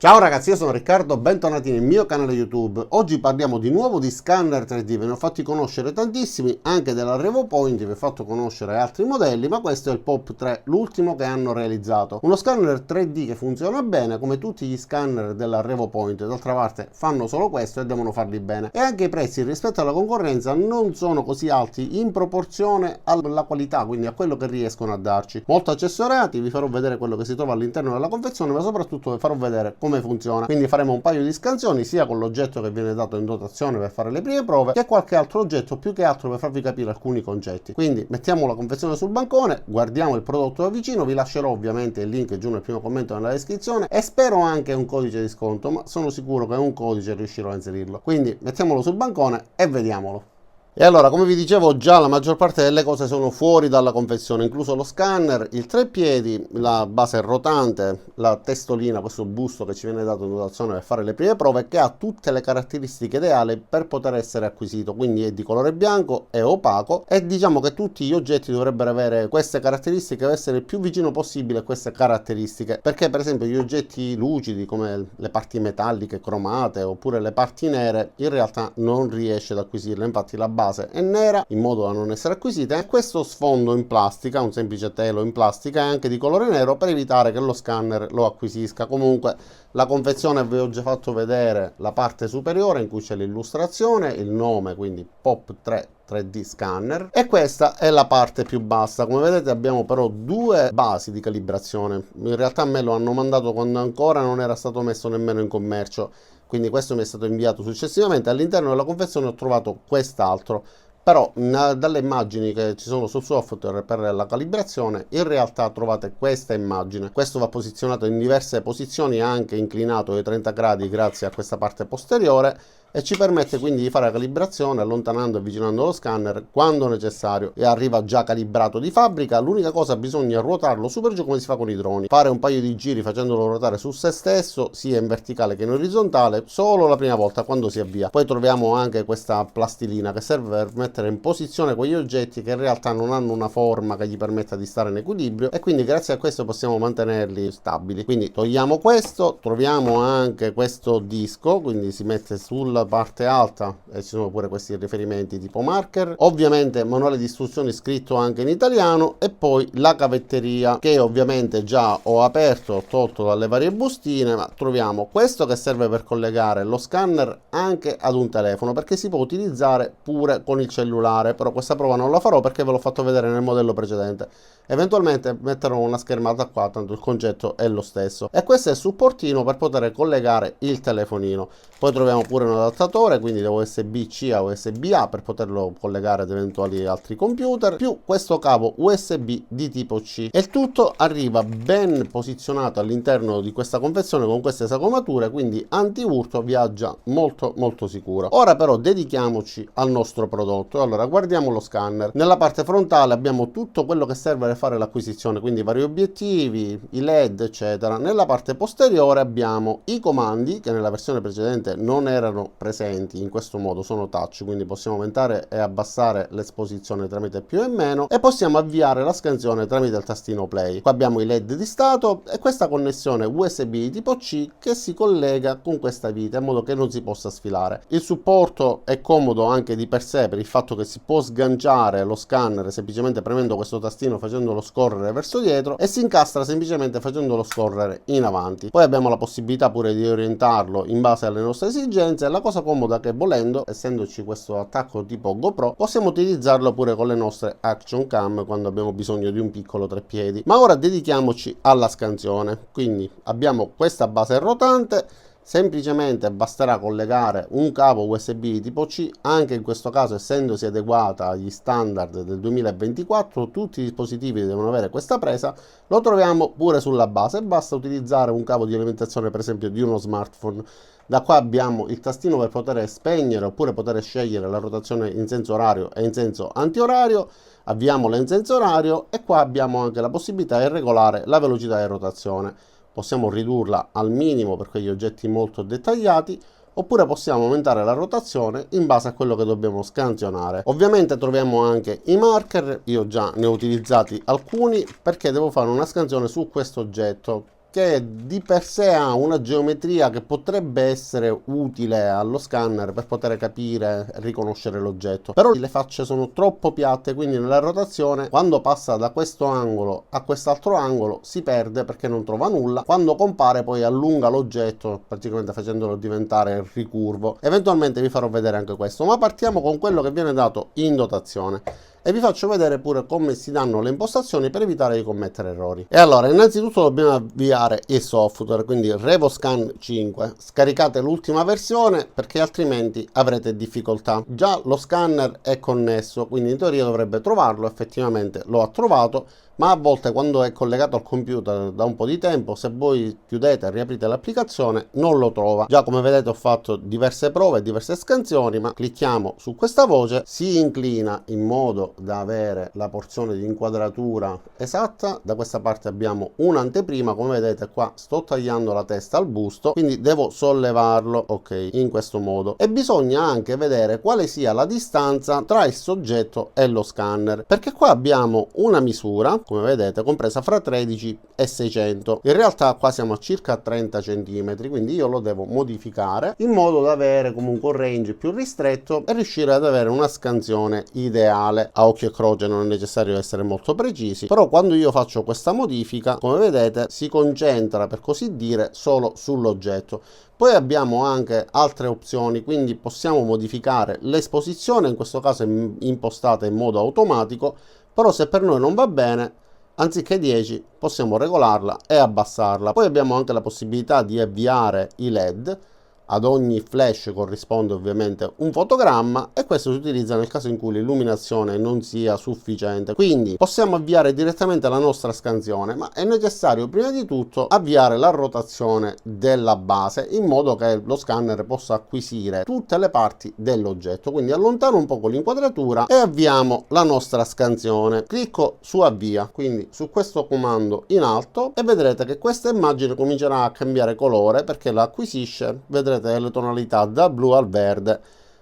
Ciao ragazzi, io sono Riccardo, bentornati nel mio canale YouTube. Oggi parliamo di nuovo di scanner 3D, ve ne ho fatti conoscere tantissimi, anche della RevoPoint, vi ho fatto conoscere altri modelli, ma questo è il Pop 3, l'ultimo che hanno realizzato. Uno scanner 3D che funziona bene, come tutti gli scanner della RevoPoint, d'altra parte fanno solo questo e devono farli bene. E anche i prezzi rispetto alla concorrenza non sono così alti in proporzione alla qualità, quindi a quello che riescono a darci. Molto accessoriati, vi farò vedere quello che si trova all'interno della confezione, ma soprattutto vi farò vedere come funziona. Quindi faremo un paio di scansioni sia con l'oggetto che viene dato in dotazione per fare le prime prove, che qualche altro oggetto, più che altro per farvi capire alcuni concetti. Quindi mettiamo la confezione sul bancone, guardiamo il prodotto da vicino, vi lascerò ovviamente il link giù nel primo commento nella descrizione e spero anche un codice di sconto, ma sono sicuro che un codice riuscirò a inserirlo. Quindi mettiamolo sul bancone e vediamolo. E allora, come vi dicevo, già la maggior parte delle cose sono fuori dalla confezione, incluso lo scanner, il treppiedi, la base rotante, la testolina, questo busto che ci viene dato in dotazione per fare le prime prove, che ha tutte le caratteristiche ideali per poter essere acquisito, quindi è di colore bianco, è opaco e diciamo che tutti gli oggetti dovrebbero avere queste caratteristiche, essere il più vicino possibile a queste caratteristiche, perché per esempio gli oggetti lucidi come le parti metalliche cromate oppure le parti nere in realtà non riesce ad acquisirle, infatti la base è nera in modo da non essere acquisita e questo sfondo in plastica, un semplice telo in plastica, è anche di colore nero per evitare che lo scanner lo acquisisca. Comunque la confezione vi ho già fatto vedere la parte superiore in cui c'è l'illustrazione, il nome, quindi Pop 3 3D scanner, e questa è la parte più bassa. Come vedete abbiamo però due basi di calibrazione, in realtà me lo hanno mandato quando ancora non era stato messo nemmeno in commercio, quindi questo mi è stato inviato successivamente. All'interno della confezione ho trovato quest'altro, però dalle immagini che ci sono sul software per la calibrazione in realtà trovate questa immagine. Questo va posizionato in diverse posizioni, anche inclinato ai 30 gradi grazie a questa parte posteriore, e ci permette quindi di fare la calibrazione allontanando e avvicinando lo scanner quando necessario, e arriva già calibrato di fabbrica. L'unica cosa, bisogna ruotarlo su per giù come si fa con i droni, fare un paio di giri facendolo ruotare su se stesso sia in verticale che in orizzontale solo la prima volta quando si avvia. Poi troviamo anche questa plastilina che serve per mettere in posizione quegli oggetti che in realtà non hanno una forma che gli permetta di stare in equilibrio, e quindi grazie a questo possiamo mantenerli stabili. Quindi togliamo questo, troviamo anche questo disco, quindi si mette sulla parte alta e ci sono pure questi riferimenti tipo marker, ovviamente manuale di istruzioni scritto anche in italiano, e poi la cavetteria che ovviamente già ho aperto, ho tolto dalle varie bustine, ma troviamo questo che serve per collegare lo scanner anche ad un telefono, perché si può utilizzare pure con il cellulare, però questa prova non la farò perché ve l'ho fatto vedere nel modello precedente. Eventualmente metterò una schermata qua, tanto il concetto è lo stesso, e questo è il supportino per poter collegare il telefonino. Poi troviamo pure un adattatore, quindi da USB-C a USB-A per poterlo collegare ad eventuali altri computer, più questo cavo USB di tipo C, e il tutto arriva ben posizionato all'interno di questa confezione con queste sagomature, quindi anti-urto, viaggia molto sicuro. Ora però dedichiamoci al nostro prodotto. Allora guardiamo lo scanner. Nella parte frontale abbiamo tutto quello che serve per fare l'acquisizione, quindi vari obiettivi, i LED eccetera. Nella parte posteriore abbiamo i comandi che nella versione precedente non erano presenti in questo modo, sono touch, quindi possiamo aumentare e abbassare l'esposizione tramite più e meno, e possiamo avviare la scansione tramite il tastino play. Qua abbiamo i LED di stato e questa connessione USB tipo C che si collega con questa vite in modo che non si possa sfilare. Il supporto è comodo anche di per sé per il fatto che si può sganciare lo scanner semplicemente premendo questo tastino, facendolo scorrere verso dietro, e si incastra semplicemente facendolo scorrere in avanti. Poi abbiamo la possibilità pure di orientarlo in base alle nostre esigenze. La cosa comoda che, volendo, essendoci questo attacco tipo GoPro, possiamo utilizzarlo pure con le nostre action cam quando abbiamo bisogno di un piccolo treppiedi. Ma ora dedichiamoci alla scansione. Quindi abbiamo questa base rotante, semplicemente basterà collegare un cavo USB tipo C, anche in questo caso essendosi adeguata agli standard del 2024 tutti i dispositivi devono avere questa presa. Lo troviamo pure sulla base, basta utilizzare un cavo di alimentazione per esempio di uno smartphone. Da qua abbiamo il tastino per poter spegnere oppure poter scegliere la rotazione in senso orario e in senso antiorario. Avviamola in senso orario e qua abbiamo anche la possibilità di regolare la velocità di rotazione. Possiamo ridurla al minimo per quegli oggetti molto dettagliati, oppure possiamo aumentare la rotazione in base a quello che dobbiamo scansionare. Ovviamente troviamo anche i marker, io già ne ho utilizzati alcuni perché devo fare una scansione su questo oggetto che di per sé ha una geometria che potrebbe essere utile allo scanner per poter capire e riconoscere l'oggetto, però le facce sono troppo piatte, quindi nella rotazione quando passa da questo angolo a quest'altro angolo si perde perché non trova nulla, quando compare poi allunga l'oggetto praticamente facendolo diventare ricurvo. Eventualmente vi farò vedere anche questo, ma partiamo con quello che viene dato in dotazione e vi faccio vedere pure come si danno le impostazioni per evitare di commettere errori. E allora, innanzitutto dobbiamo avviare il software, quindi RevoScan 5. Scaricate l'ultima versione perché altrimenti avrete difficoltà. Già lo scanner è connesso, quindi in teoria dovrebbe trovarlo, effettivamente lo ha trovato, ma a volte quando è collegato al computer da un po' di tempo, se voi chiudete e riaprite l'applicazione non lo trova. Già come vedete ho fatto diverse prove, diverse scansioni, ma clicchiamo su questa voce, si inclina in modo da avere la porzione di inquadratura esatta. Da questa parte abbiamo un'anteprima, come vedete qua sto tagliando la testa al busto, quindi devo sollevarlo, ok, in questo modo. E bisogna anche vedere quale sia la distanza tra il soggetto e lo scanner, perché qua abbiamo una misura, come vedete, compresa fra 13 e 600. In realtà qua siamo a circa 30 cm, quindi io lo devo modificare in modo da avere comunque un range più ristretto e riuscire ad avere una scansione ideale. A occhio e croce non è necessario essere molto precisi, però quando io faccio questa modifica, come vedete, si concentra per così dire solo sull'oggetto. Poi abbiamo anche altre opzioni, quindi possiamo modificare l'esposizione, in questo caso è impostata in modo automatico, però se per noi non va bene, anziché 10 possiamo regolarla e abbassarla. Poi abbiamo anche la possibilità di avviare i LED. Ad ogni flash corrisponde ovviamente un fotogramma e questo si utilizza nel caso in cui l'illuminazione non sia sufficiente. Quindi possiamo avviare direttamente la nostra scansione, ma è necessario prima di tutto avviare la rotazione della base in modo che lo scanner possa acquisire tutte le parti dell'oggetto. Quindi allontano un poco l'inquadratura e avviamo la nostra scansione. Clicco su avvia, quindi su questo comando in alto, e vedrete che questa immagine comincerà a cambiare colore perché la acquisisce. Vedrete le tonalità dal blu al verde,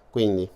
quindi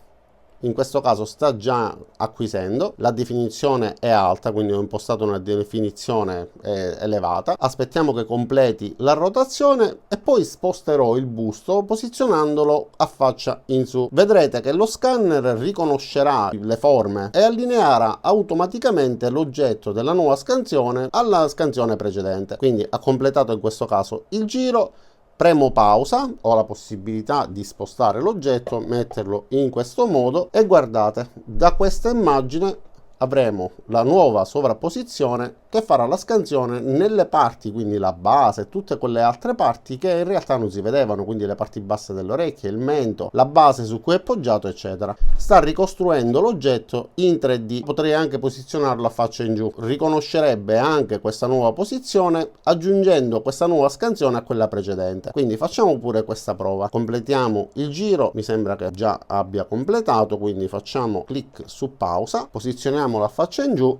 in questo caso sta già acquisendo. La definizione è alta, quindi ho impostato una definizione elevata. Aspettiamo che completi la rotazione e poi sposterò il busto posizionandolo a faccia in su. Vedrete che lo scanner riconoscerà le forme e allineerà automaticamente l'oggetto della nuova scansione alla scansione precedente. Quindi ha completato in questo caso il giro. Premo pausa, ho la possibilità di spostare l'oggetto, metterlo in questo modo e guardate, da questa immagine avremo la nuova sovrapposizione che farà la scansione nelle parti, quindi la base e tutte quelle altre parti che in realtà non si vedevano, quindi le parti basse delle orecchie, il mento, la base su cui è poggiato, eccetera. Sta ricostruendo l'oggetto in 3D. Potrei anche posizionarlo a faccia in giù, riconoscerebbe anche questa nuova posizione aggiungendo questa nuova scansione a quella precedente. Quindi facciamo pure questa prova, completiamo il giro, mi sembra che già abbia completato, quindi facciamo clic su pausa, posizioniamo la faccia in giù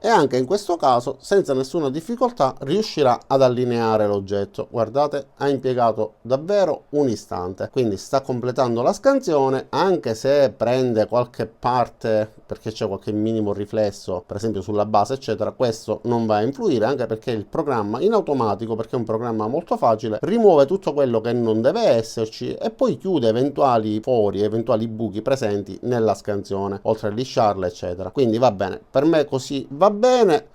e anche in questo caso senza nessuna difficoltà riuscirà ad allineare l'oggetto. Guardate, ha impiegato davvero un istante, quindi sta completando la scansione, anche se prende qualche parte perché c'è qualche minimo riflesso per esempio sulla base eccetera, questo non va a influire, anche perché il programma in automatico, perché è un programma molto facile, rimuove tutto quello che non deve esserci e poi chiude eventuali fori, eventuali buchi presenti nella scansione, oltre a lisciarla eccetera. Quindi va bene, per me così va bene.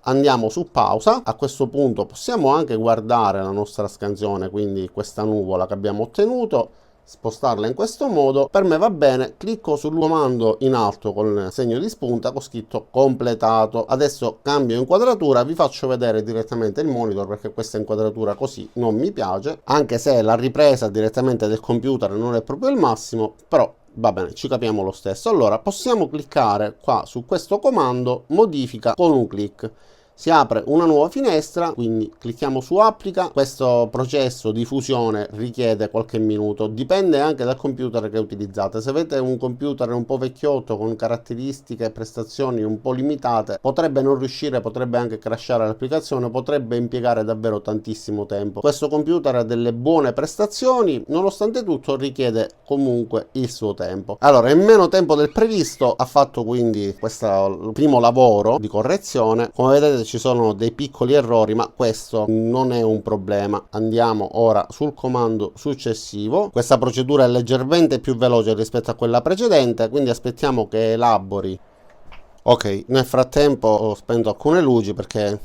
Andiamo su pausa. A questo punto possiamo anche guardare la nostra scansione, quindi questa nuvola che abbiamo ottenuto, spostarla in questo modo. Per me va bene, clicco sul comando in alto con il segno di spunta con scritto completato. Adesso cambio inquadratura, vi faccio vedere direttamente il monitor perché questa inquadratura così non mi piace, anche se la ripresa direttamente del computer non è proprio il massimo, però va bene, ci capiamo lo stesso. Allora possiamo cliccare qua su questo comando modifica con un clic. Si apre una nuova finestra, quindi clicchiamo su applica. Questo processo di fusione richiede qualche minuto, dipende anche dal computer che utilizzate. Se avete un computer un po' vecchiotto con caratteristiche e prestazioni un po' limitate, potrebbe non riuscire, potrebbe anche crashare l'applicazione, potrebbe impiegare davvero tantissimo tempo. Questo computer ha delle buone prestazioni, nonostante tutto richiede comunque il suo tempo. Allora, in meno tempo del previsto ha fatto quindi questo primo lavoro di correzione. Come vedete ci sono dei piccoli errori, ma questo non è un problema. Andiamo ora sul comando successivo. Questa procedura è leggermente più veloce rispetto a quella precedente, quindi aspettiamo che elabori. Ok, nel frattempo ho spento alcune luci perché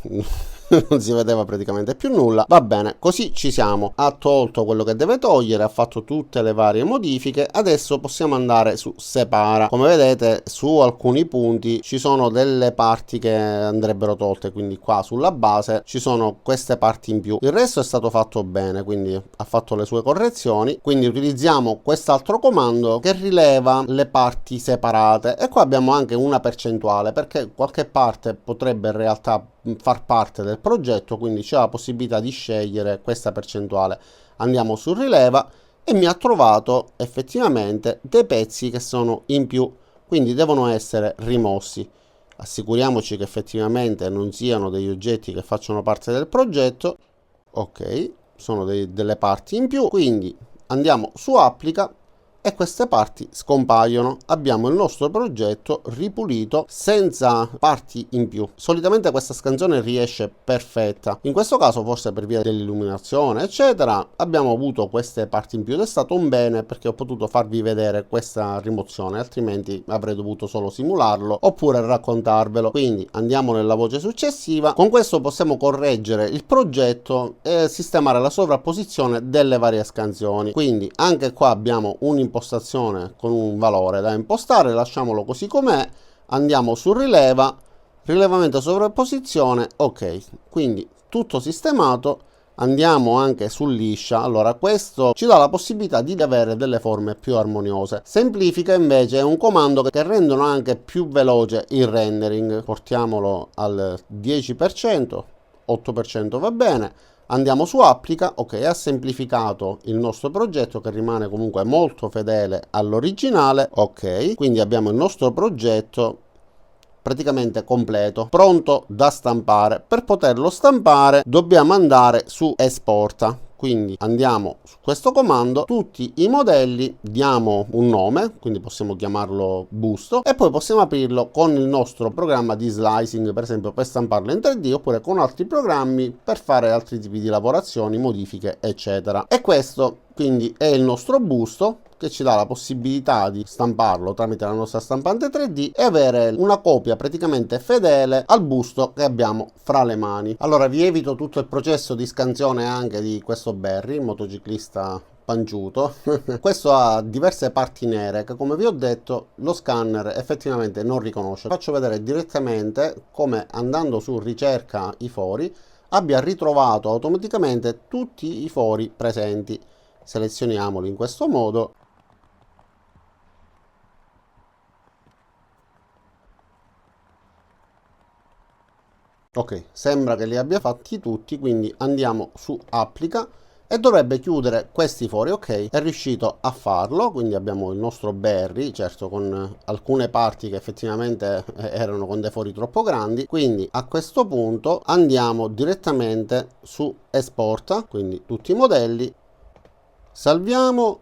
non si vedeva praticamente più nulla. Va bene, così ci siamo. Ha tolto quello che deve togliere, ha fatto tutte le varie modifiche. Adesso possiamo andare su separa. Come vedete, su alcuni punti ci sono delle parti che andrebbero tolte, quindi qua sulla base ci sono queste parti in più. Il resto è stato fatto bene, quindi ha fatto le sue correzioni. Quindi utilizziamo quest'altro comando che rileva le parti separate, e qua abbiamo anche una percentuale, perché qualche parte potrebbe in realtà far parte del progetto, quindi c'è la possibilità di scegliere questa percentuale. Andiamo su rileva e mi ha trovato effettivamente dei pezzi che sono in più, quindi devono essere rimossi. Assicuriamoci che effettivamente non siano degli oggetti che facciano parte del progetto. Ok, sono delle parti in più, quindi andiamo su applica e queste parti scompaiono. Abbiamo il nostro progetto ripulito senza parti in più. Solitamente questa scansione riesce perfetta, in questo caso forse per via dell'illuminazione eccetera abbiamo avuto queste parti in più, ed è stato un bene perché ho potuto farvi vedere questa rimozione, altrimenti avrei dovuto solo simularlo oppure raccontarvelo. Quindi andiamo nella voce successiva. Con questo possiamo correggere il progetto e sistemare la sovrapposizione delle varie scansioni. Quindi anche qua abbiamo un'impostazione con un valore da impostare, lasciamolo così com'è. Andiamo su rileva, rilevamento sovrapposizione, ok, quindi tutto sistemato. Andiamo anche su liscia. Allora questo ci dà la possibilità di avere delle forme più armoniose. Semplifica invece è un comando che rendono anche più veloce il rendering. Portiamolo al 10%, 8% va bene. Andiamo su applica, ok, ha semplificato il nostro progetto che rimane comunque molto fedele all'originale. Ok, quindi abbiamo il nostro progetto praticamente completo, pronto da stampare. Per poterlo stampare dobbiamo andare su esporta, quindi andiamo su questo comando, tutti i modelli, diamo un nome, quindi possiamo chiamarlo busto, e poi possiamo aprirlo con il nostro programma di slicing, per esempio per stamparlo in 3D, oppure con altri programmi per fare altri tipi di lavorazioni, modifiche eccetera. E questo quindi è il nostro busto, che ci dà la possibilità di stamparlo tramite la nostra stampante 3D e avere una copia praticamente fedele al busto che abbiamo fra le mani. Allora vi evito tutto il processo di scansione anche di questo Barry, motociclista panciuto. Questo ha diverse parti nere che, come vi ho detto, lo scanner effettivamente non riconosce. Faccio vedere direttamente come, andando su ricerca i fori, abbia ritrovato automaticamente tutti i fori presenti. Selezioniamoli in questo modo. Ok, sembra che li abbia fatti tutti, quindi andiamo su applica e dovrebbe chiudere questi fori. Ok, è riuscito a farlo, quindi abbiamo il nostro Barry, certo con alcune parti che effettivamente erano con dei fori troppo grandi. Quindi a questo punto andiamo direttamente su esporta, quindi tutti i modelli, salviamo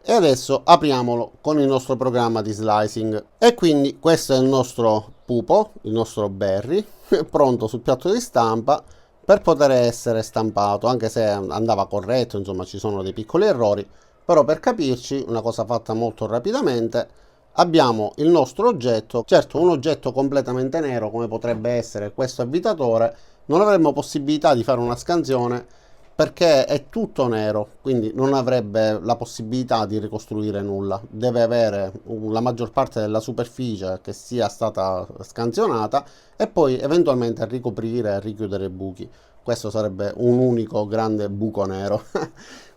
e adesso apriamolo con il nostro programma di slicing. E quindi questo è il nostro pupo, il nostro Barry, pronto sul piatto di stampa per poter essere stampato, anche se andava corretto, insomma ci sono dei piccoli errori, però per capirci, una cosa fatta molto rapidamente, abbiamo il nostro oggetto. Certo, un oggetto completamente nero come potrebbe essere questo avvitatore non avremmo possibilità di fare una scansione perché è tutto nero, quindi non avrebbe la possibilità di ricostruire nulla. Deve avere la maggior parte della superficie che sia stata scansionata e poi eventualmente ricoprire e richiudere i buchi. Questo sarebbe un unico grande buco nero.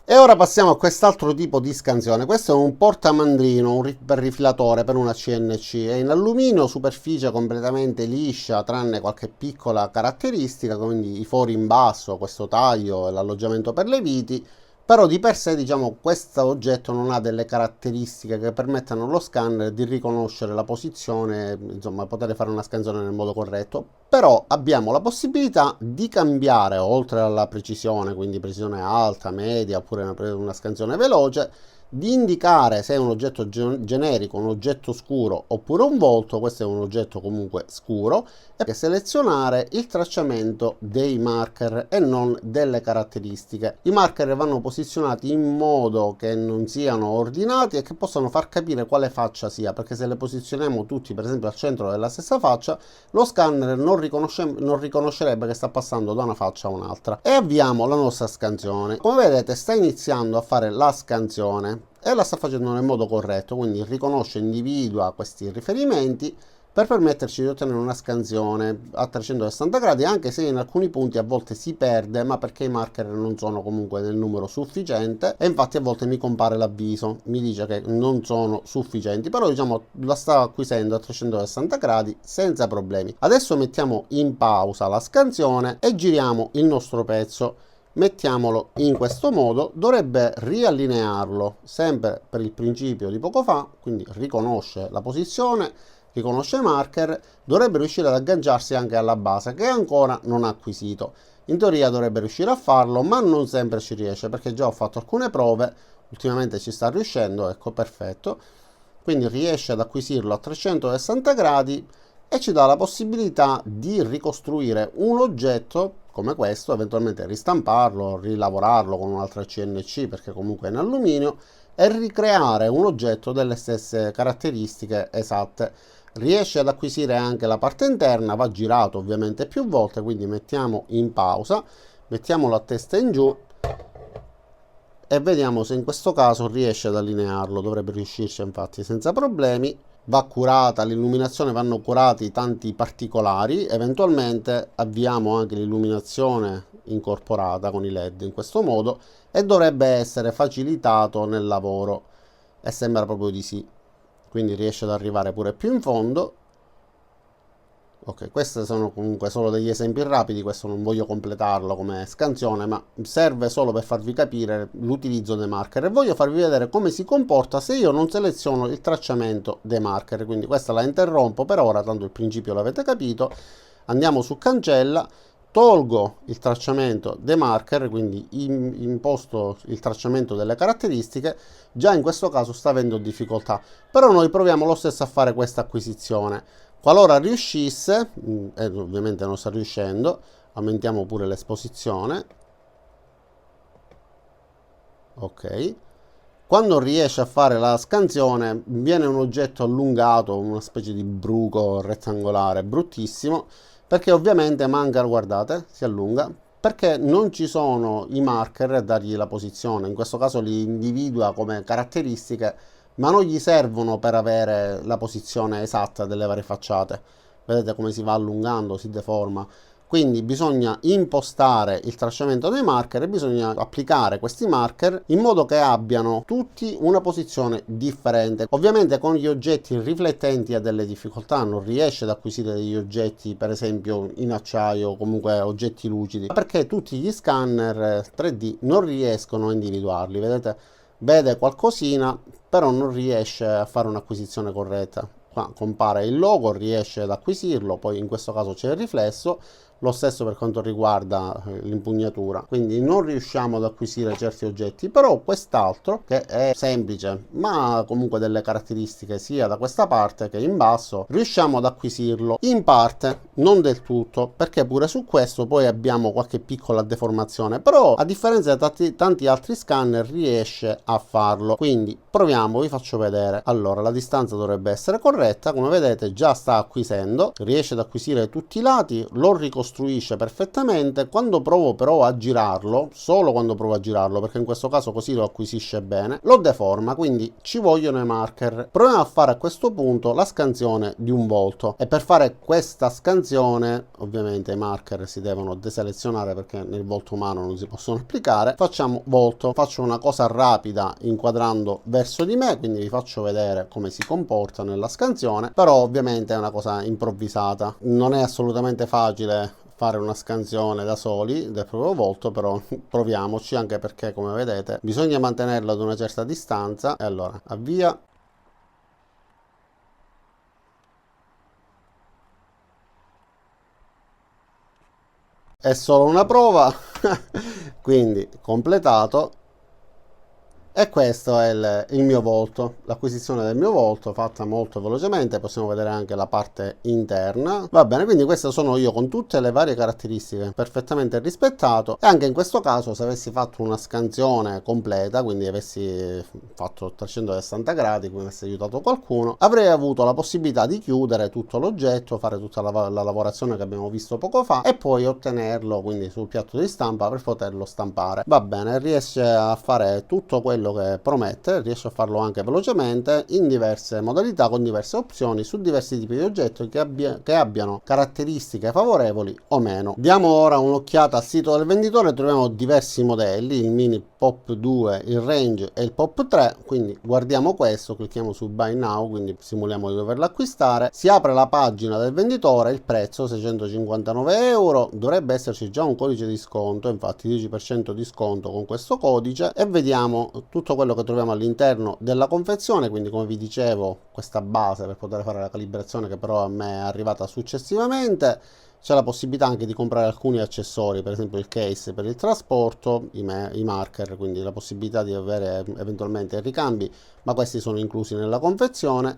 E ora passiamo a quest'altro tipo di scansione. Questo è un portamandrino, un rifilatore per una CNC. È in alluminio, superficie completamente liscia, tranne qualche piccola caratteristica, quindi i fori in basso, questo taglio e l'alloggiamento per le viti. Però di per sé, diciamo, questo oggetto non ha delle caratteristiche che permettano allo scanner di riconoscere la posizione, insomma, poter fare una scansione nel modo corretto. però abbiamo la possibilità di cambiare, oltre alla precisione, quindi precisione alta, media, oppure una scansione veloce, di indicare se è un oggetto generico, un oggetto scuro oppure un volto. Questo è un oggetto comunque scuro, e selezionare il tracciamento dei marker e non delle caratteristiche. I marker vanno posizionati in modo che non siano ordinati e che possano far capire quale faccia sia, perché se le posizioniamo tutti per esempio al centro della stessa faccia, lo scanner non riconoscerebbe che sta passando da una faccia a un'altra. E avviamo la nostra scansione. Come vedete sta iniziando a fare la scansione e la sta facendo nel modo corretto, quindi riconosce, individua questi riferimenti per permetterci di ottenere una scansione a 360 gradi, anche se in alcuni punti a volte si perde, ma perché i marker non sono comunque nel numero sufficiente, e infatti a volte mi compare l'avviso, mi dice che non sono sufficienti, però diciamo la sta acquisendo a 360 gradi senza problemi. Adesso mettiamo in pausa la scansione e giriamo il nostro pezzo. Mettiamolo in questo modo, dovrebbe riallinearlo sempre per il principio di poco fa, quindi riconosce la posizione, riconosce i marker, dovrebbe riuscire ad agganciarsi anche alla base che ancora non ha acquisito. In teoria dovrebbe riuscire a farlo, ma non sempre ci riesce, perché già ho fatto alcune prove, ultimamente ci sta riuscendo, ecco, perfetto. Quindi riesce ad acquisirlo a 360 gradi e ci dà la possibilità di ricostruire un oggetto come questo, eventualmente ristamparlo, rilavorarlo con un'altra CNC perché comunque è in alluminio, e ricreare un oggetto delle stesse caratteristiche esatte. Riesce ad acquisire anche la parte interna, va girato ovviamente più volte, quindi mettiamo in pausa, mettiamolo a testa in giù e vediamo se in questo caso riesce ad allinearlo. Dovrebbe riuscirci infatti senza problemi. Va curata l'illuminazione, vanno curati tanti particolari, eventualmente avviamo anche l'illuminazione incorporata con i LED in questo modo e dovrebbe essere facilitato nel lavoro, e sembra proprio di sì, quindi riesce ad arrivare pure più in fondo. Ok, questi sono comunque solo degli esempi rapidi, questo non voglio completarlo come scansione, ma serve solo per farvi capire l'utilizzo dei marker, e voglio farvi vedere come si comporta se io non seleziono il tracciamento dei marker. Quindi questa la interrompo per ora, tanto il principio l'avete capito. Andiamo su cancella, tolgo il tracciamento dei marker, quindi imposto il tracciamento delle caratteristiche. Già in questo caso sta avendo difficoltà, però noi proviamo lo stesso a fare questa acquisizione. Qualora riuscisse, e ovviamente non sta riuscendo, aumentiamo pure l'esposizione. Ok. Quando riesce a fare la scansione viene un oggetto allungato, una specie di bruco rettangolare, bruttissimo, perché ovviamente manca, guardate, si allunga, perché non ci sono i marker a dargli la posizione. In questo caso li individua come caratteristiche, ma non gli servono per avere la posizione esatta delle varie facciate. Vedete come si va allungando, si deforma. Quindi bisogna impostare il tracciamento dei marker e bisogna applicare questi marker in modo che abbiano tutti una posizione differente. Ovviamente con gli oggetti riflettenti ha delle difficoltà, non riesce ad acquisire degli oggetti per esempio in acciaio o comunque oggetti lucidi, perché tutti gli scanner 3D non riescono a individuarli. Vedete, vede qualcosina però non riesce a fare un'acquisizione corretta. Qua compare il logo, riesce ad acquisirlo, poi in questo caso c'è il riflesso. Lo stesso per quanto riguarda l'impugnatura, quindi non riusciamo ad acquisire certi oggetti, però quest'altro, che è semplice ma comunque delle caratteristiche sia da questa parte che in basso, riusciamo ad acquisirlo in parte, non del tutto, perché pure su questo poi abbiamo qualche piccola deformazione, però a differenza di tanti altri scanner riesce a farlo. Quindi proviamo, vi faccio vedere. Allora, la distanza dovrebbe essere corretta, come vedete già sta acquisendo, riesce ad acquisire tutti i lati, lo ricostruisce perfettamente. Quando provo però a girarlo, solo quando provo a girarlo, perché in questo caso così lo acquisisce bene, lo deforma, quindi ci vogliono i marker. Proviamo a fare a questo punto la scansione di un volto, e per fare questa scansione ovviamente i marker si devono deselezionare perché nel volto umano non si possono applicare. Facciamo volto, faccio una cosa rapida inquadrando verso di me, quindi vi faccio vedere come si comporta nella scansione, però ovviamente è una cosa improvvisata, non è assolutamente facile fare una scansione da soli del proprio volto, però proviamoci, anche perché come vedete bisogna mantenerlo ad una certa distanza. E allora avvia. è solo una prova. Quindi completato. E questo è il mio volto, l'acquisizione del mio volto fatta molto velocemente. Possiamo vedere anche la parte interna. Va bene, quindi questo sono io con tutte le varie caratteristiche perfettamente rispettato. E anche in questo caso, se avessi fatto una scansione completa, quindi avessi fatto 360 gradi, come avessi aiutato qualcuno, avrei avuto la possibilità di chiudere tutto l'oggetto, fare tutta la lavorazione che abbiamo visto poco fa e poi ottenerlo quindi sul piatto di stampa per poterlo stampare. Va bene, riesce a fare tutto quello che promette, riesce a farlo anche velocemente in diverse modalità con diverse opzioni su diversi tipi di oggetti che abbiano caratteristiche favorevoli o meno. Diamo ora un'occhiata al sito del venditore. Troviamo diversi modelli, il mini Pop 2, il Range e il Pop 3. Quindi guardiamo questo, clicchiamo su Buy Now, quindi simuliamo di doverlo acquistare. Si apre la pagina del venditore, il prezzo 659 euro, dovrebbe esserci già un codice di sconto, infatti 10% di sconto con questo codice, e vediamo tutto quello che troviamo all'interno della confezione. Quindi, come vi dicevo, questa base per poter fare la calibrazione, che però a me è arrivata successivamente. C'è la possibilità anche di comprare alcuni accessori, per esempio il case per il trasporto, i marker, quindi la possibilità di avere eventualmente ricambi, ma questi sono inclusi nella confezione.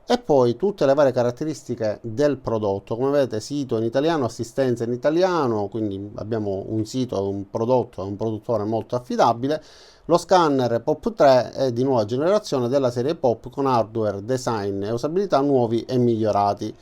E poi tutte le varie caratteristiche del prodotto, come vedete, sito in italiano, assistenza in italiano, quindi abbiamo un sito, un prodotto, un produttore molto affidabile. Lo scanner Pop 3 è di nuova generazione della serie Pop con hardware, design e usabilità nuovi e migliorati.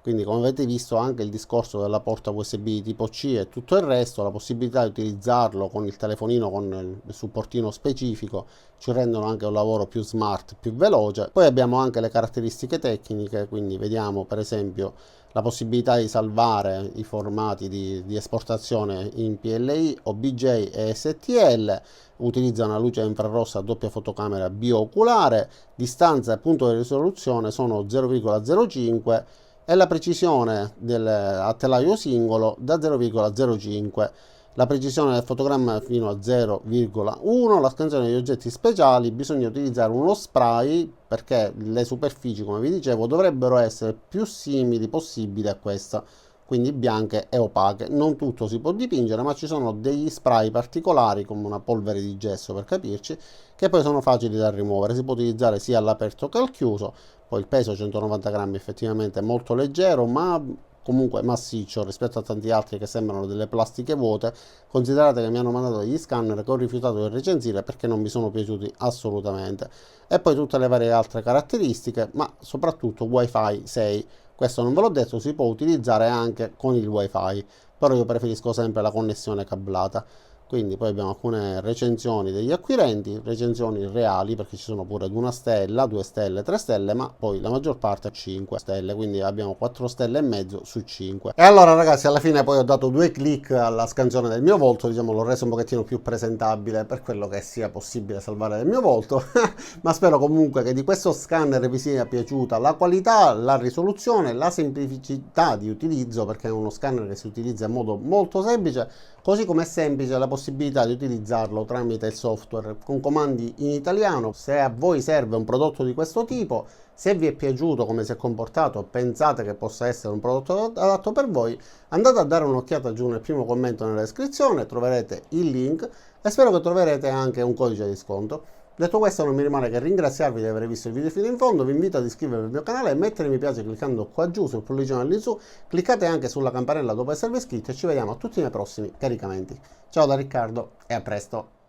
Quindi, come avete visto, anche il discorso della porta USB tipo C e tutto il resto, la possibilità di utilizzarlo con il telefonino con il supportino specifico, ci rendono anche un lavoro più smart, più veloce. Poi abbiamo anche le caratteristiche tecniche, quindi vediamo per esempio la possibilità di salvare i formati di esportazione in PLI, OBJ e STL. Utilizza una luce infrarossa a doppia fotocamera bioculare, distanza e punto di risoluzione sono 0,05 e la precisione a telaio singolo da 0,05, la precisione del fotogramma fino a 0,1, la scansione degli oggetti speciali. Bisogna utilizzare uno spray perché le superfici, come vi dicevo, dovrebbero essere più simili possibile a questa, quindi bianche e opache. Non tutto si può dipingere, ma ci sono degli spray particolari, come una polvere di gesso per capirci, che poi sono facili da rimuovere. Si può utilizzare sia all'aperto che al chiuso. Poi il peso 190 grammi effettivamente è molto leggero, ma comunque massiccio rispetto a tanti altri che sembrano delle plastiche vuote. Considerate che mi hanno mandato degli scanner che ho rifiutato di recensire perché non mi sono piaciuti assolutamente. E poi tutte le varie altre caratteristiche, ma soprattutto Wi-Fi 6. Questo non ve l'ho detto, si può utilizzare anche con il Wi-Fi, però io preferisco sempre la connessione cablata. Quindi poi abbiamo alcune recensioni degli acquirenti, recensioni reali, perché ci sono pure 1 stella, 2 stelle, 3 stelle, ma poi la maggior parte 5 stelle, quindi abbiamo 4 stelle e mezzo su 5. E allora ragazzi, alla fine poi ho dato 2 click alla scansione del mio volto, diciamo l'ho reso un pochettino più presentabile per quello che sia possibile salvare del mio volto, ma spero comunque che di questo scanner vi sia piaciuta la qualità, la risoluzione, la semplicità di utilizzo, perché è uno scanner che si utilizza in modo molto semplice, così come è semplice la possibilità di utilizzarlo tramite il software con comandi in italiano. Se a voi serve un prodotto di questo tipo, se vi è piaciuto come si è comportato, pensate che possa essere un prodotto adatto per voi, andate a dare un'occhiata giù nel primo commento nella descrizione, troverete il link e spero che troverete anche un codice di sconto. Detto questo, non mi rimane che ringraziarvi di aver visto il video fino in fondo. Vi invito ad iscrivervi al mio canale e mettere mi piace cliccando qua giù sul pollicione all'insù. Cliccate anche sulla campanella dopo esservi iscritti e ci vediamo a tutti i miei prossimi caricamenti. Ciao da Riccardo e a presto!